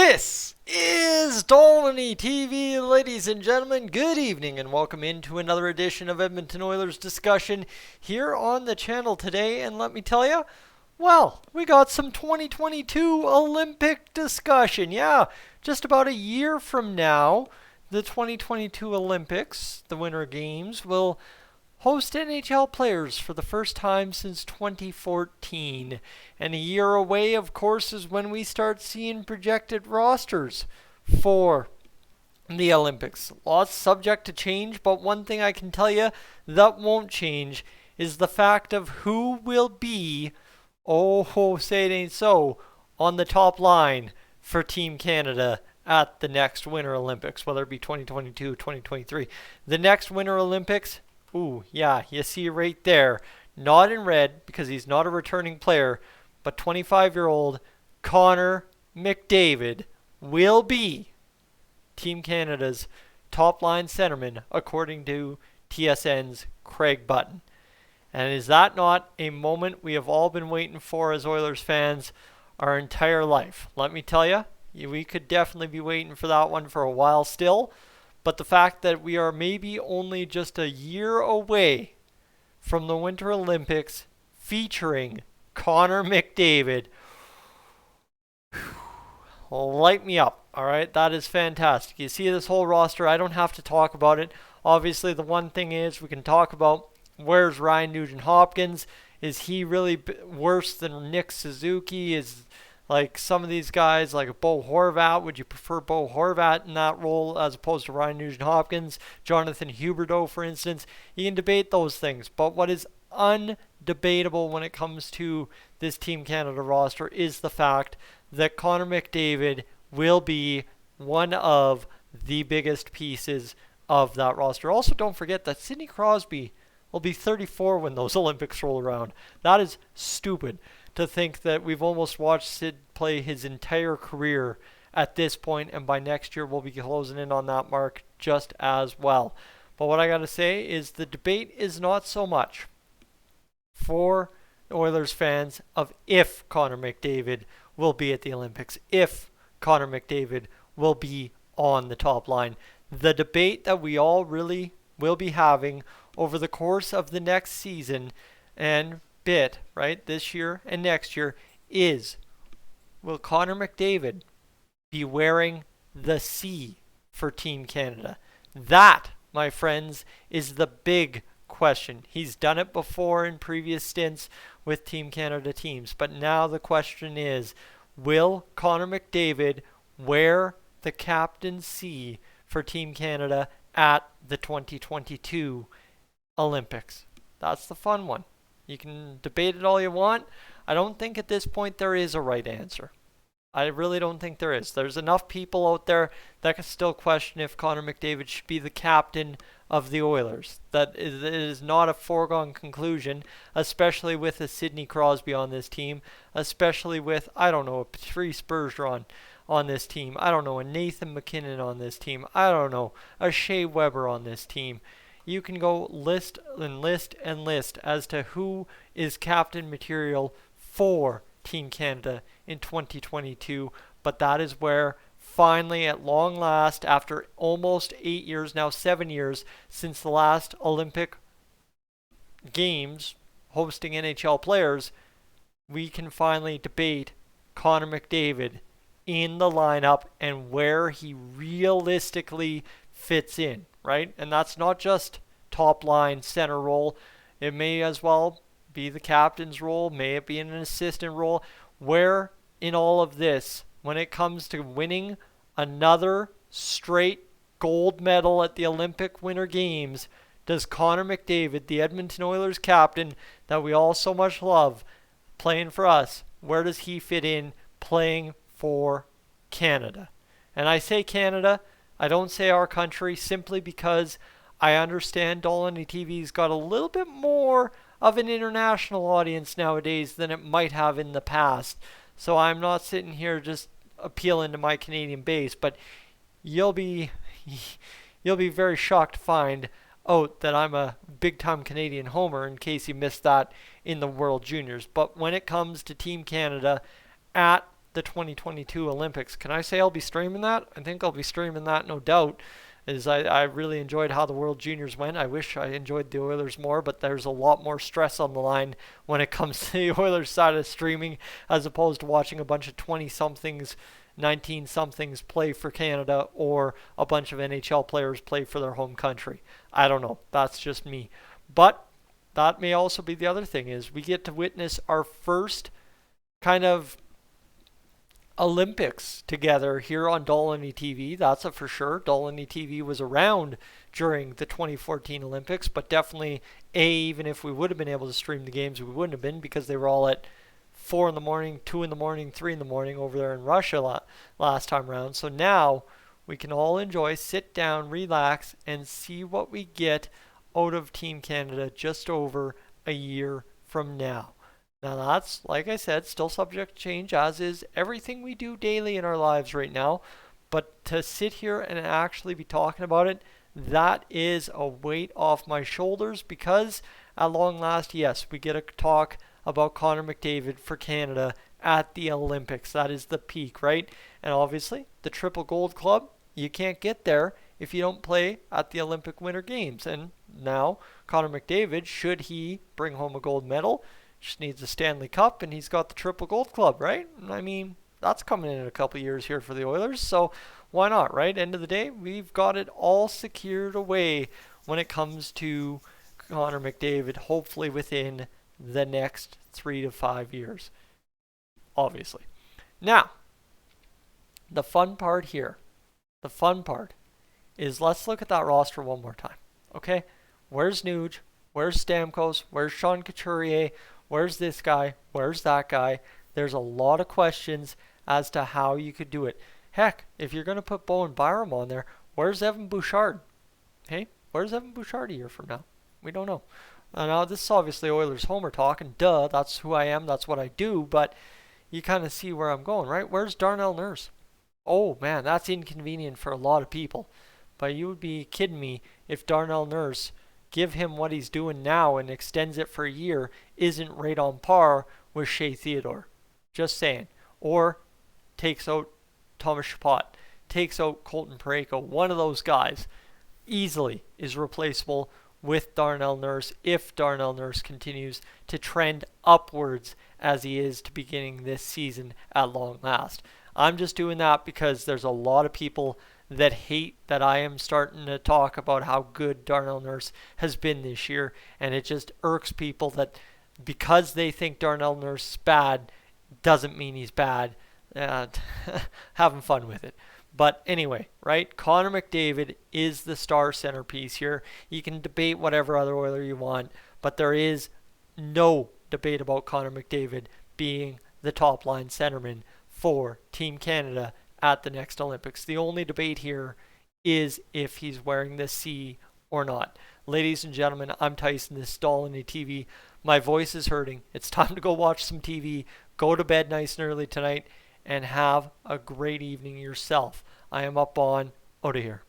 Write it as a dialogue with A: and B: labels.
A: This is Dolany TV, ladies and gentlemen. Good evening and welcome into another edition of Edmonton Oilers discussion here on the channel today. And let me tell you, well, we got some 2022 Olympic discussion. Yeah, just about a year from now, the 2022 Olympics, the Winter Games, will host NHL players for the first time since 2014. And a year away, of course, is when we start seeing projected rosters for the Olympics. Lots subject to change, but one thing I can tell you that won't change is the fact of who will be, say it ain't so, on the top line for Team Canada at the next Winter Olympics, whether it be 2022, 2023. The next Winter Olympics, ooh, yeah, you see right there, not in red because he's not a returning player, but 25-year-old Connor McDavid will be Team Canada's top line centerman, according to TSN's Craig Button. And is that not a moment we have all been waiting for as Oilers fans our entire life? Let me tell you, we could definitely be waiting for that one for a while still. But the fact that we are maybe only just a year away from the Winter Olympics featuring Connor McDavid, light me up. All right, that is fantastic. You see this whole roster, I don't have to talk about it. Obviously, the one thing is we can talk about, where's Ryan Nugent-Hopkins? Is he really worse than Nick Suzuki? Is like some of these guys, like Bo Horvat, would you prefer Bo Horvat in that role as opposed to Ryan Nugent-Hopkins? Jonathan Huberdeau, for instance. You can debate those things. But what is undebatable when it comes to this Team Canada roster is the fact that Connor McDavid will be one of the biggest pieces of that roster. Also, don't forget that Sidney Crosby will be 34 when those Olympics roll around. That is stupid to think that we've almost watched Sid play his entire career at this point, and by next year we'll be closing in on that mark just as well. But what I got to say is the debate is not so much for Oilers fans of if Connor McDavid will be at the Olympics, if Connor McDavid will be on the top line. The debate that we all really will be having over the course of the next season and bit, right, this year and next year, is will Connor McDavid be wearing the C for Team Canada? That, my friends, is the big question. He's done it before in previous stints with Team Canada teams, but now the question is, will Connor McDavid wear the captain C for Team Canada at the 2022 Olympics? That's the fun one. You can debate it all you want. I don't think at this point there is a right answer. I really don't think there is. There's enough people out there that can still question if Connor McDavid should be the captain of the Oilers. That is not a foregone conclusion, especially with a Sidney Crosby on this team, especially with, I don't know, a Patrice Bergeron on this team. I don't know, a Nathan McKinnon on this team. I don't know, a Shea Weber on this team. You can go list and list and list as to who is captain material for Team Canada in 2022. But that is where finally, at long last, after almost 8 years, now 7 years, since the last Olympic Games hosting NHL players, we can finally debate Connor McDavid in the lineup and where he realistically fits in, right? And that's not just top line center role. It may as well be the captain's role. May it be an assistant role. Where in all of this, when it comes to winning another straight gold medal at the Olympic Winter Games, does Connor McDavid, the Edmonton Oilers captain that we all so much love, playing for us, where does he fit in playing for Canada? And I say Canada, I don't say our country, simply because I understand Dolany TV's got a little bit more of an international audience nowadays than it might have in the past. So I'm not sitting here just appealing to my Canadian base, but you'll be very shocked to find out that I'm a big-time Canadian homer, in case you missed that in the World Juniors. But when it comes to Team Canada at the 2022 Olympics. Can I say I'll be streaming that? I think I'll be streaming that, no doubt. I really enjoyed how the World Juniors went. I wish I enjoyed the Oilers more, but there's a lot more stress on the line when it comes to the Oilers side of streaming as opposed to watching a bunch of 20-somethings, 19-somethings play for Canada or a bunch of NHL players play for their home country. I don't know. That's just me. But that may also be the other thing is we get to witness our first kind of Olympics together here on Dolany TV. That's a for sure. Dolany TV was around during the 2014 Olympics, but definitely even if we would have been able to stream the games, we wouldn't have been because they were all at 4 in the morning, 2 in the morning, 3 in the morning over there in Russia last time around. So now we can all enjoy, sit down, relax, and see what we get out of Team Canada just over a year from now. Now that's, like I said, still subject to change, as is everything we do daily in our lives right now. But to sit here and actually be talking about it, that is a weight off my shoulders because at long last, yes, we get to talk about Connor McDavid for Canada at the Olympics. That is the peak, right? And obviously, the Triple Gold Club, you can't get there if you don't play at the Olympic Winter Games. And now, Connor McDavid, should he bring home a gold medal, just needs a Stanley Cup, and he's got the Triple Gold Club, right? I mean, that's coming in a couple years here for the Oilers, so why not, right? End of the day, we've got it all secured away when it comes to Connor McDavid, hopefully within the next 3 to 5 years, obviously. Now, the fun part here, the fun part is let's look at that roster one more time, okay? Where's Nuge? Where's Stamkos? Where's Sean Couturier? Where's this guy? Where's that guy? There's a lot of questions as to how you could do it. Heck, if you're going to put Bowen Byram on there, where's Evan Bouchard? Hey, where's Evan Bouchard a year from now? We don't know. Now, this is obviously Oilers Homer talking. Duh, that's who I am. That's what I do. But you kind of see where I'm going, right? Where's Darnell Nurse? Oh, man, that's inconvenient for a lot of people. But you would be kidding me if Darnell Nurse, give him what he's doing now and extends it for a year, isn't right on par with Shea Theodore. Just saying. Or takes out Thomas Chabot, takes out Colton Parayko. One of those guys easily is replaceable with Darnell Nurse if Darnell Nurse continues to trend upwards as he is to beginning this season at long last. I'm just doing that because there's a lot of people that hate that I am starting to talk about how good Darnell Nurse has been this year, and it just irks people that because they think Darnell Nurse is bad doesn't mean he's bad. Having fun with it. But anyway, right? Connor McDavid is the star centerpiece here. You can debate whatever other Oiler you want, but there is no debate about Connor McDavid being the top line centerman for Team Canada at the next Olympics. The only debate here is if he's wearing the C or not. Ladies and gentlemen, I'm Tyson. This is Dolany TV. My voice is hurting. It's time to go watch some TV. Go to bed nice and early tonight and have a great evening yourself. I am up on out of here.